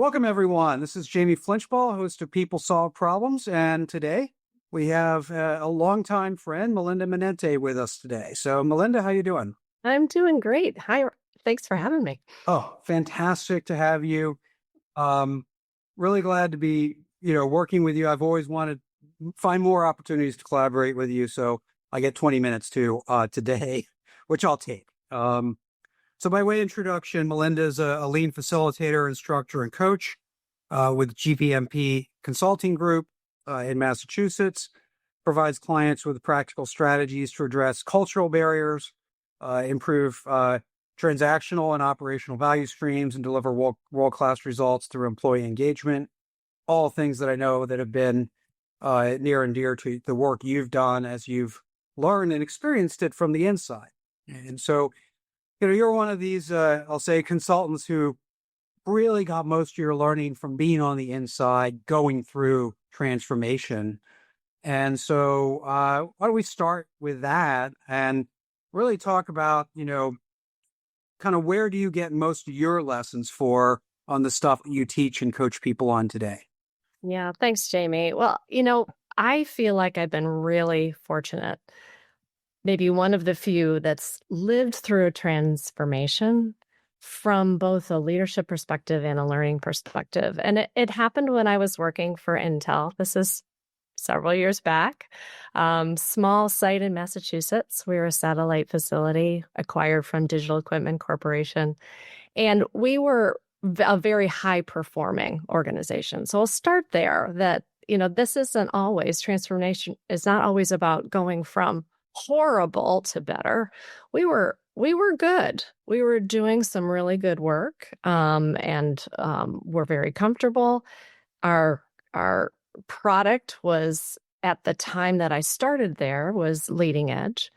Welcome, everyone. This is Jamie Flinchbaugh, host of People Solve Problems. And today we have a longtime friend, Melinda Manente, with us today. So, Melinda, how you doing? I'm doing great. Hi. Thanks for having me. Oh, fantastic to have you. Really glad to be, working with you. I've always wanted to find more opportunities to collaborate with you. So I get 20 minutes today, which I'll take. So by way of introduction, Melinda is a lean facilitator, instructor, and coach with GBMP Consulting Group in Massachusetts, provides clients with practical strategies to address cultural barriers, improve transactional and operational value streams, and deliver world-class results through employee engagement. All things that I know that have been near and dear to the work you've done as you've learned and experienced it from the inside. And so, you're one of these, I'll say, consultants who really got most of your learning from being on the inside, going through transformation. And so why don't we start with that and really talk about, kind of where do you get most of your lessons on the stuff that you teach and coach people on today? Yeah, thanks, Jamie. Well, I feel like I've been really fortunate. Maybe one of the few that's lived through a transformation from both a leadership perspective and a learning perspective. And it happened when I was working for Intel. This is several years back. Small site in Massachusetts. We were a satellite facility acquired from Digital Equipment Corporation. And we were a very high-performing organization. So I'll start there that, this isn't always, transformation is not always about going from horrible to better. We were good. We were doing some really good work, and we're very comfortable. Our product was, at the time that I started there, was leading edge.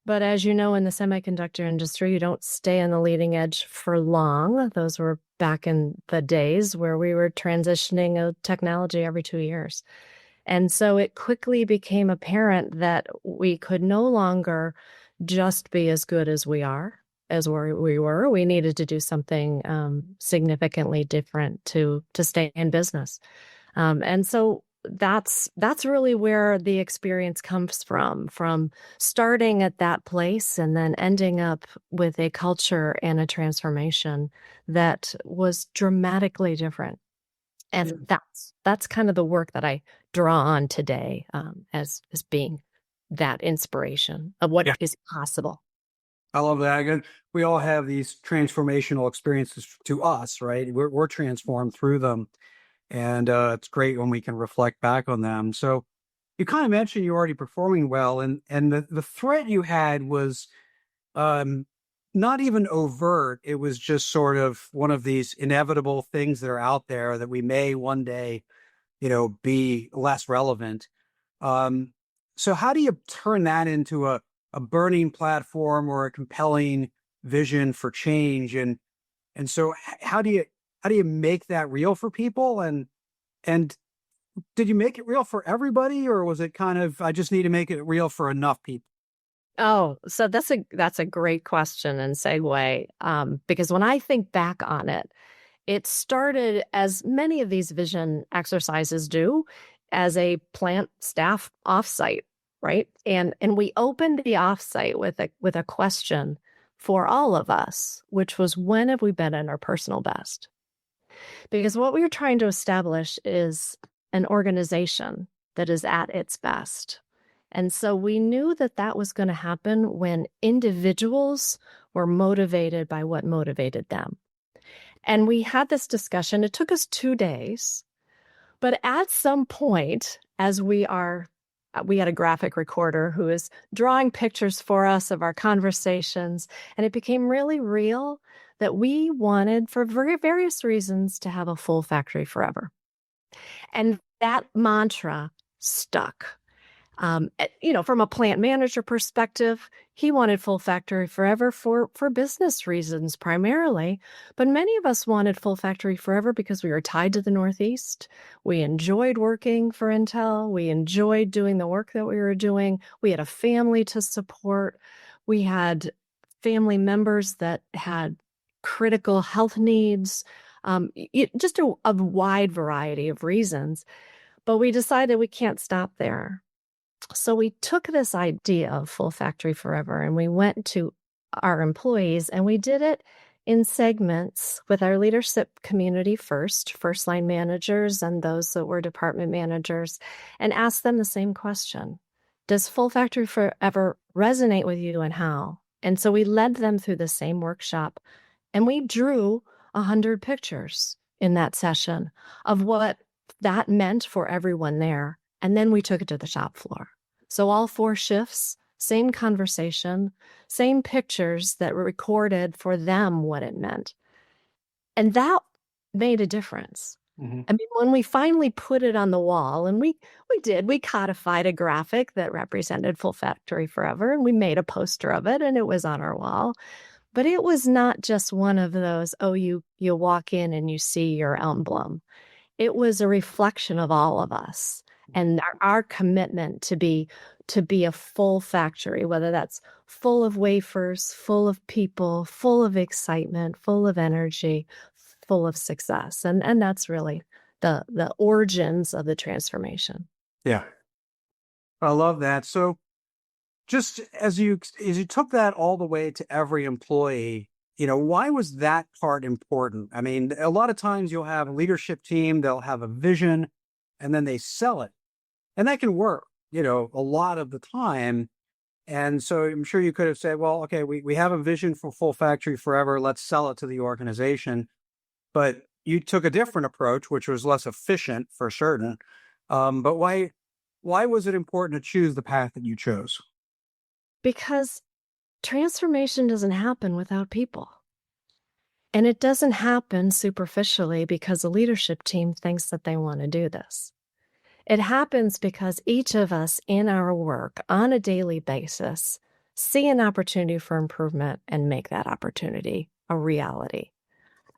But as you know, in the semiconductor industry, you don't stay on the leading edge for long. Those were back in the days where we were transitioning a technology every 2 years. And so it quickly became apparent that we could no longer just be as good as we were. We needed to do something significantly different to stay in business. And so that's really where the experience comes from starting at that place and then ending up with a culture and a transformation that was dramatically different. And that's kind of the work that I draw on today as being that inspiration of what is possible. I love that. Again, we all have these transformational experiences to us, right? We're transformed through them. And it's great when we can reflect back on them. So you kind of mentioned you're already performing well. And the threat you had was not even overt. It was just sort of one of these inevitable things that are out there that we may one day, be less relevant. So how do you turn that into a burning platform or a compelling vision for change? And so how do you make that real for people? And did you make it real for everybody, or was it kind of, I just need to make it real for enough people? Oh, so that's a great question and segue, because when I think back on it, it started, as many of these vision exercises do, as a plant staff offsite, right? And we opened the offsite with a question for all of us, which was, when have we been at our personal best? Because what we were trying to establish is an organization that is at its best. And so we knew that was going to happen when individuals were motivated by what motivated them. And we had this discussion. It took us 2 days. But at some point, as we had a graphic recorder who was drawing pictures for us of our conversations, and it became really real that we wanted, for various reasons, to have a full factory forever. And that mantra stuck. From a plant manager perspective, he wanted full factory forever for business reasons primarily. But many of us wanted full factory forever because we were tied to the Northeast. We enjoyed working for Intel. We enjoyed doing the work that we were doing. We had a family to support. We had family members that had critical health needs. just a wide variety of reasons. But we decided we can't stop there. So we took this idea of full factory forever and we went to our employees and we did it in segments with our leadership community first line managers and those that were department managers, and asked them the same question. Does full factory forever resonate with you and how? And so we led them through the same workshop and we drew 100 pictures in that session of what that meant for everyone there. And then we took it to the shop floor. So all 4 shifts, same conversation, same pictures that were recorded for them what it meant. And that made a difference. Mm-hmm. I mean, when we finally put it on the wall, and we codified a graphic that represented full factory forever, and we made a poster of it, and it was on our wall. But it was not just one of those, you walk in and you see your emblem. It was a reflection of all of us and our commitment to be a full factory, whether that's full of wafers, full of people, full of excitement, full of energy, full of success. And that's really the origins of the transformation. Yeah. I love that. So just as you took that all the way to every employee, why was that part important? I mean, a lot of times you'll have a leadership team, they'll have a vision, and then they sell it. And that can work, a lot of the time. And so I'm sure you could have said, well, okay, we have a vision for full factory forever. Let's sell it to the organization. But you took a different approach, which was less efficient for certain. But why was it important to choose the path that you chose? Because transformation doesn't happen without people. And it doesn't happen superficially because a leadership team thinks that they want to do this. It happens because each of us in our work on a daily basis see an opportunity for improvement and make that opportunity a reality.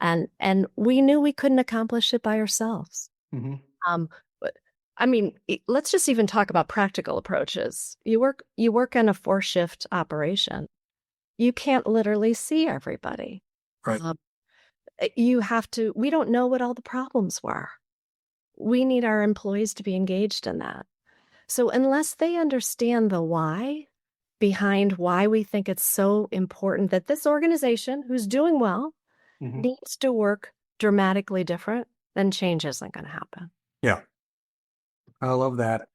And we knew we couldn't accomplish it by ourselves. Mm-hmm. But I mean, let's just even talk about practical approaches. You work in a 4-shift operation. You can't literally see everybody. Right. We don't know what all the problems were. We need our employees to be engaged in that. So unless they understand the why behind why we think it's so important that this organization, who's doing well, mm-hmm. needs to work dramatically different, then change isn't going to happen. Yeah. I love that.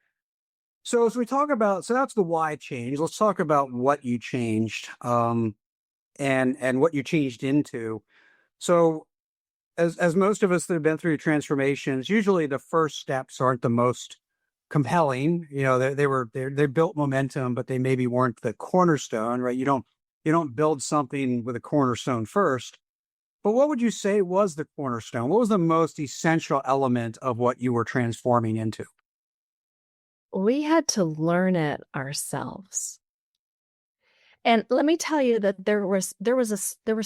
So as we talk about, so that's the why change. Let's talk about what you changed, and what you changed into. So as most of us that have been through transformations, usually the first steps aren't the most compelling. They built momentum, but they maybe weren't the cornerstone, right? You don't build something with a cornerstone first. But what would you say was the cornerstone? What was the most essential element of what you were transforming into? We had to learn it ourselves. And let me tell you that there were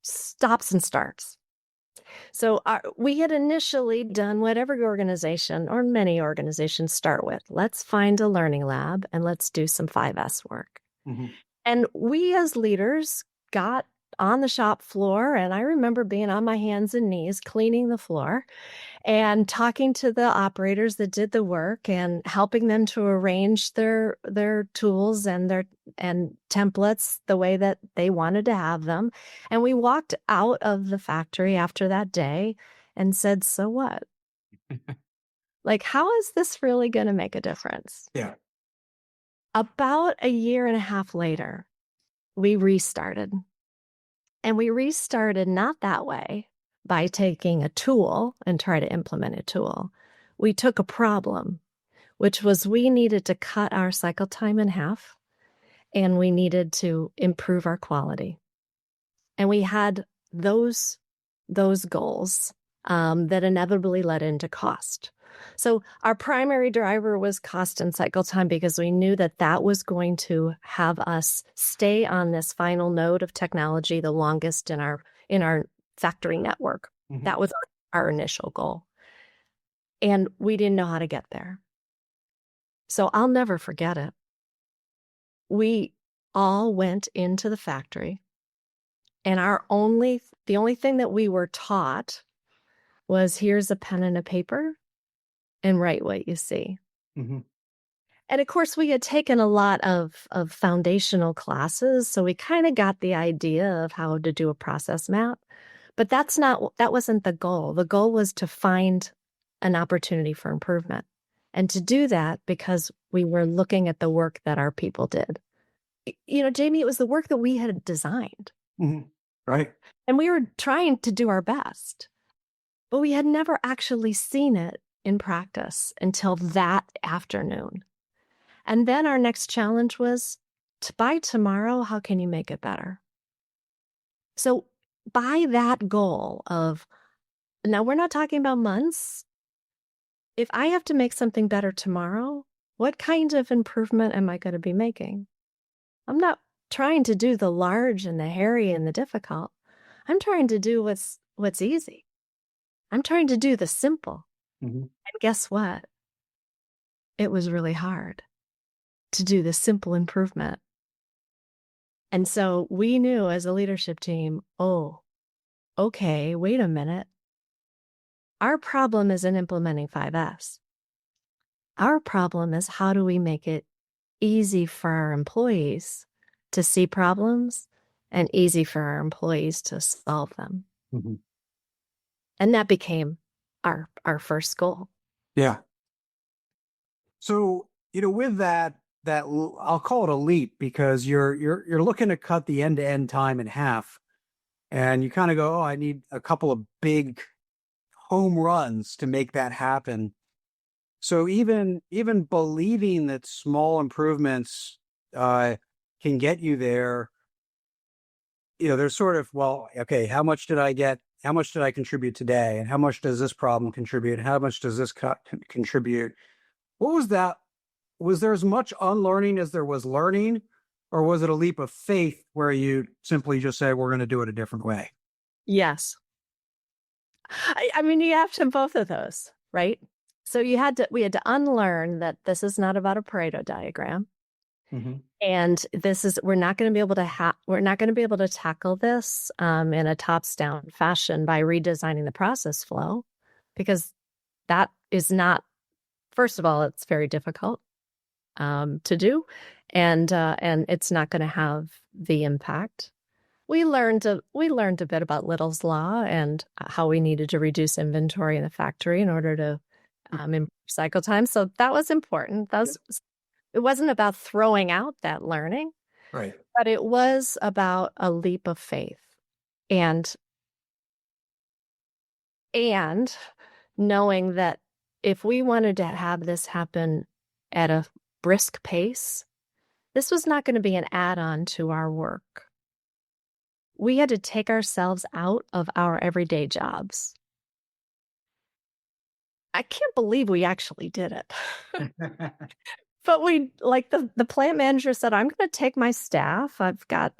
stops and starts. So we had initially done what every organization or many organizations start with. Let's find a learning lab and let's do some 5S work. Mm-hmm. And we as leaders got on the shop floor, and I remember being on my hands and knees cleaning the floor and talking to the operators that did the work and helping them to arrange their tools and templates the way that they wanted to have them. And we walked out of the factory after that day and said, so what? Like, how is this really going to make a difference? Yeah. About a year and a half later, we restarted. And we restarted not that way, by taking a tool and try to implement a tool. We took a problem, which was we needed to cut our cycle time in half, and we needed to improve our quality. And we had those goals that inevitably led into cost. So our primary driver was cost and cycle time, because we knew that was going to have us stay on this final node of technology the longest in our factory network. Mm-hmm. That was our initial goal. And we didn't know how to get there. So I'll never forget it. We all went into the factory, and the only thing that we were taught was here's a pen and a paper and write what you see. Mm-hmm. And of course, we had taken a lot of foundational classes, so we kind of got the idea of how to do a process map. But that wasn't the goal. The goal was to find an opportunity for improvement. And to do that because we were looking at the work that our people did. Jamie, it was the work that we had designed. Mm-hmm. Right. And we were trying to do our best. But we had never actually seen it in practice until that afternoon. And then our next challenge was, by tomorrow, how can you make it better? So by that goal of, now we're not talking about months. If I have to make something better tomorrow, what kind of improvement am I going to be making? I'm not trying to do the large and the hairy and the difficult. I'm trying to do what's easy. I'm trying to do the simple. Mm-hmm. And guess what? It was really hard to do the simple improvement. And so we knew as a leadership team, oh, okay, wait a minute. Our problem isn't implementing 5S. Our problem is how do we make it easy for our employees to see problems and easy for our employees to solve them. Mm-hmm. And that became our first goal. Yeah. So, with that I'll call it a leap because you're looking to cut the end-to-end time in half, and you kind of go, oh, I need a couple of big home runs to make that happen. So even believing that small improvements can get you there, there's sort of, well, okay, how much did I get? How much did I contribute today? And how much does this problem contribute? How much does this contribute? What was that? Was there as much unlearning as there was learning, or was it a leap of faith where you simply just say, we're going to do it a different way? Yes. I mean, you have to both of those, right? So we had to unlearn that this is not about a Pareto diagram. Mm-hmm. And we're not going to be able to tackle this in a tops down fashion by redesigning the process flow, because that is not, first of all, it's very difficult to do, and it's not going to have the impact. We learned a bit about Little's Law and how we needed to reduce inventory in the factory in order to improve cycle time. So that was important. It wasn't about throwing out that learning, right? But it was about a leap of faith and knowing that if we wanted to have this happen at a brisk pace, this was not going to be an add-on to our work. We had to take ourselves out of our everyday jobs. I can't believe we actually did it. But the plant manager said, I'm going to take my staff. I've got,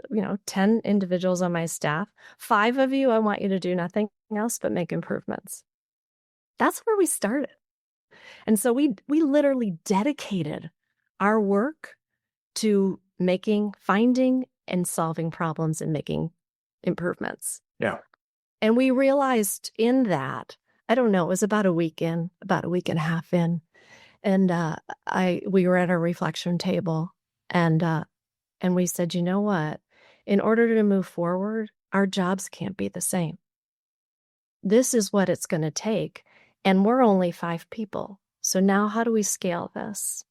10 individuals on my staff. 5 of you, I want you to do nothing else but make improvements. That's where we started. And so we literally dedicated our work to finding and solving problems and making improvements. Yeah. And we realized in that, I don't know, it was about a week and a half in. And we were at our reflection table, and we said, you know what? In order to move forward, our jobs can't be the same. This is what it's going to take, and we're only 5 people. So now how do we scale this?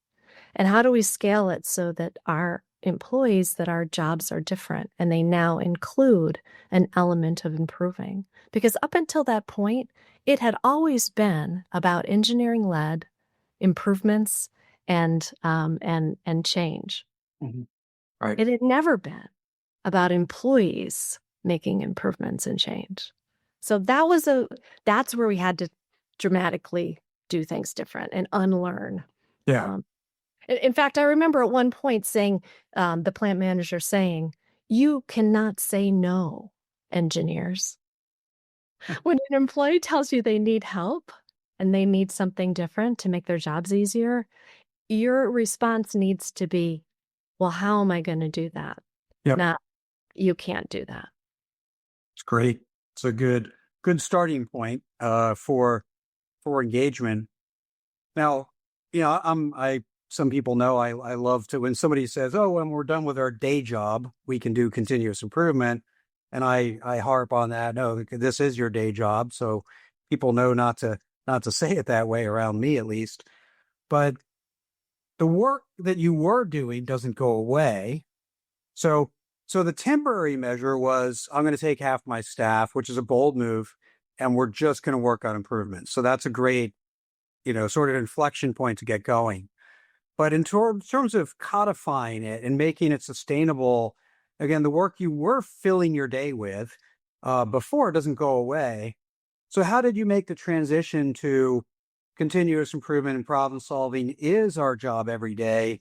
And how do we scale it so that our employees, that our jobs are different, and they now include an element of improving? Because up until that point, it had always been about engineering-led improvements and change. Mm-hmm. Right. It had never been about employees making improvements and change. So that's where we had to dramatically do things different and unlearn. Yeah. In fact, I remember at one point saying, the plant manager saying, you cannot say no, engineers. When an employee tells you they need help, and they need something different to make their jobs easier, your response needs to be, well, how am I going to do that? Yep. Not, you can't do that. It's great. It's a good starting point. for engagement. Now, some people know I love to, when somebody says, "Oh, when we're done with our day job, we can do continuous improvement," and I harp on that. No, this is your day job, so people know not to say it that way around me, at least. But the work that you were doing doesn't go away. So the temporary measure was, I'm going to take half my staff, which is a bold move, and we're just going to work on improvements. So that's a great, sort of inflection point to get going. But in terms of codifying it and making it sustainable, again, the work you were filling your day with before doesn't go away. So how did you make the transition to continuous improvement and problem solving is our job every day,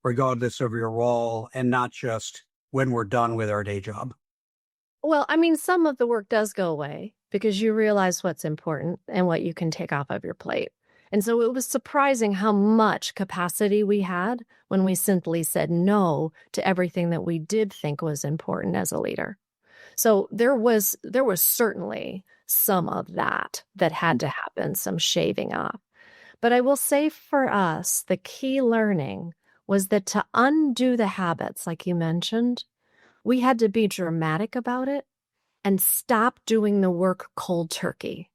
regardless of your role, and not just when we're done with our day job? Well, I mean, some of the work does go away because you realize what's important and what you can take off of your plate. And so it was surprising how much capacity we had when we simply said no to everything that we did think was important as a leader. So there was certainly some of that had to happen, some shaving off. But I will say for us, the key learning was that to undo the habits, like you mentioned, we had to be dramatic about it and stop doing the work cold turkey.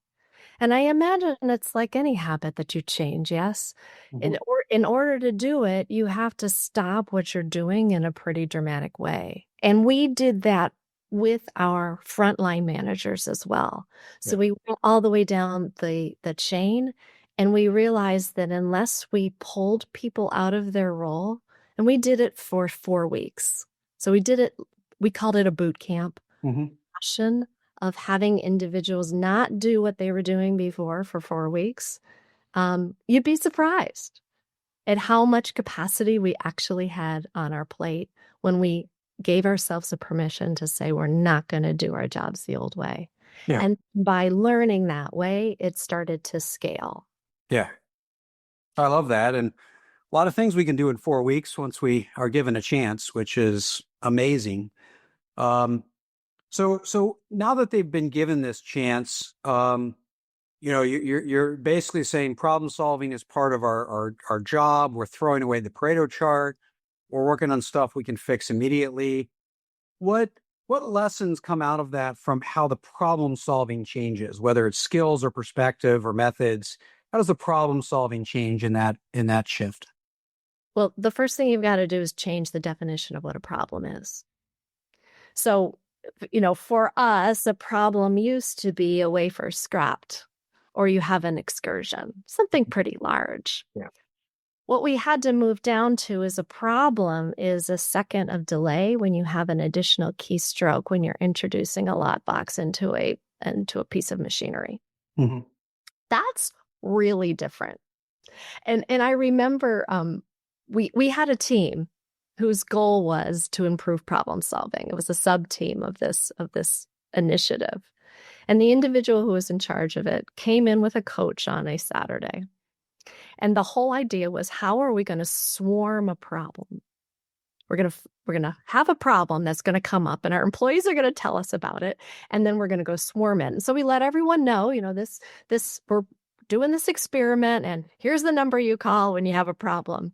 And I imagine it's like any habit that you change, yes? Mm-hmm. In order to do it, you have to stop what you're doing in a pretty dramatic way. And we did that with our frontline managers as well. So we went all the way down the chain, and we realized that unless we pulled people out of their role, and we did it for 4 weeks. So we called it a boot camp. Mm-hmm. Of having individuals not do what they were doing before for 4 weeks, you'd be surprised at how much capacity we actually had on our plate when we gave ourselves a permission to say we're not going to do our jobs the old way. Yeah. And by learning that way, it started to scale. Yeah. I love that. And a lot of things we can do in 4 weeks once we are given a chance, which is amazing. So now that they've been given this chance, you're basically saying problem solving is part of our job. We're throwing away the Pareto chart. We're working on stuff we can fix immediately. What lessons come out of that from how the problem solving changes, whether it's skills or perspective or methods? How does the problem solving change in that shift? Well, the first thing you've got to do is change the definition of what a problem is. So, for us, a problem used to be a wafer scrapped, or you have an excursion, something pretty large. Yeah. What we had to move down to is a problem is a second of delay when you have an additional keystroke when you're introducing a lot box into a piece of machinery. Mm-hmm. That's really different. And I remember we had a team whose goal was to improve problem solving. It was a sub-team of this initiative. And the individual who was in charge of it came in with a coach on a Saturday. And the whole idea was, how are we going to swarm a problem? We're going to have a problem that's going to come up, and our employees are going to tell us about it, and then we're going to go swarm it. And so we let everyone know, this we're doing this experiment, and here's the number you call when you have a problem.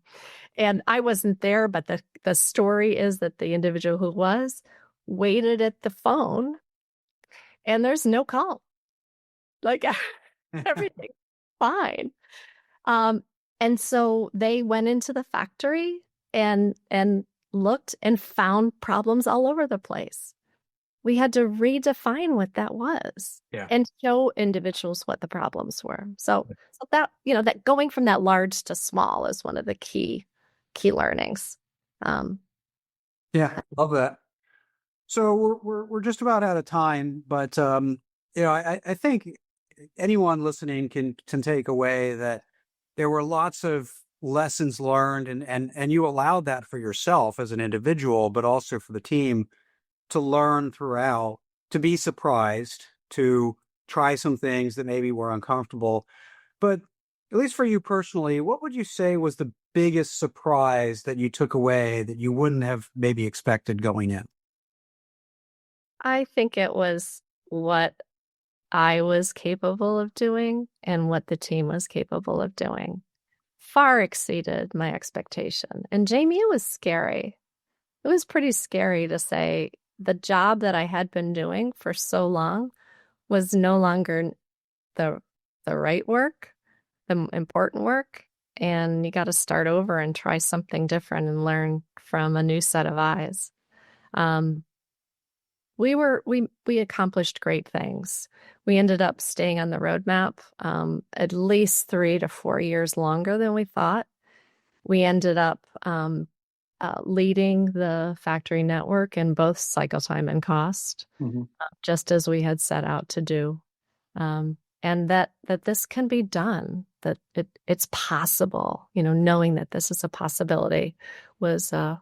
And I wasn't there, but the story is that the individual who was waited at the phone, and there's no call. Like everything's fine. And so they went into the factory and looked and found problems all over the place. We had to redefine what that was and show individuals what the problems were. So that, that going from that large to small is one of the key learnings. Yeah, love that. So we're just about out of time, but I think anyone listening can take away that there were lots of lessons learned, and you allowed that for yourself as an individual, but also for the team to learn throughout, to be surprised, to try some things that maybe were uncomfortable. But at least for you personally, what would you say was the biggest surprise that you took away that you wouldn't have maybe expected going in? I think it was what I was capable of doing and what the team was capable of doing. Far exceeded my expectation. And Jamie, it was scary. It was pretty scary to say the job that I had been doing for so long was no longer the right work, the important work, and you got to start over and try something different and learn from a new set of eyes. We accomplished great things. We ended up staying on the roadmap at least 3 to 4 years longer than we thought. We ended up leading the factory network in both cycle time and cost, just as we had set out to do. And that this can be done, that it's possible, knowing that this is a possibility was a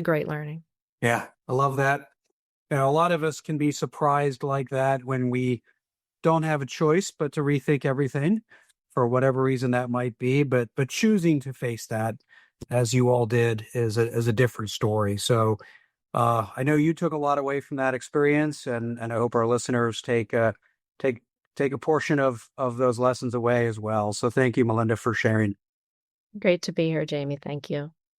great learning. Yeah, I love that. A lot of us can be surprised like that when we don't have a choice but to rethink everything for whatever reason that might be. But choosing to face that, as you all did, is a different story. So I know you took a lot away from that experience, and I hope our listeners take a portion of those lessons away as well. So thank you, Melinda, for sharing. Great to be here, Jamie. Thank you.